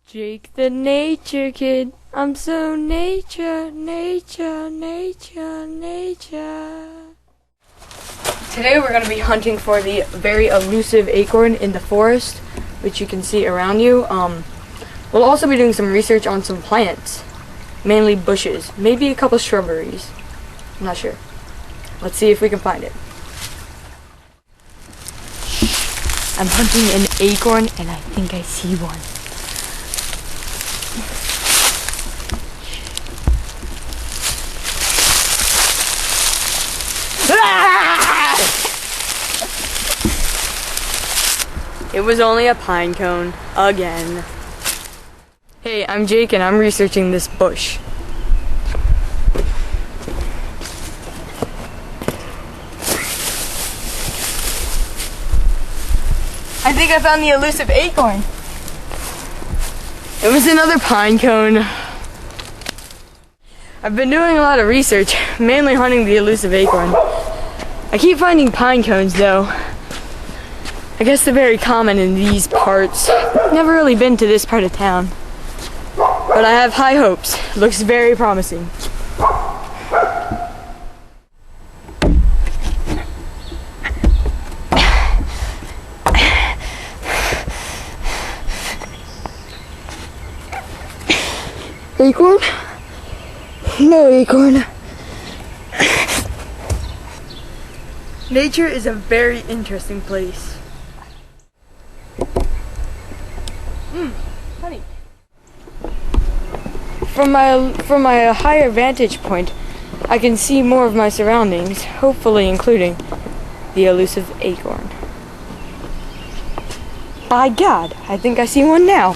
Jake the nature kid, I'm so nature, nature, nature, nature. Today we're going to be hunting for the very elusive acorn in the forest, which you can see around you. We'll also be doing some research on some plants, mainly bushes, maybe a couple shrubberies. I'm not sure. Let's see if we can find it. I'm hunting an acorn and I think I see one. It was only a pine cone, again. Hey, I'm Jake and I'm researching this bush. I think I found the elusive acorn. It was another pine cone. I've been doing a lot of research, mainly hunting the elusive acorn. I keep finding pine cones though. I guess they're very common in these parts. Never really been to this part of town. But I have high hopes. Looks very promising. Acorn? No acorn. Nature is a very interesting place. Honey. From my higher vantage point, I can see more of my surroundings, hopefully including the elusive acorn. By God, I think I see one now.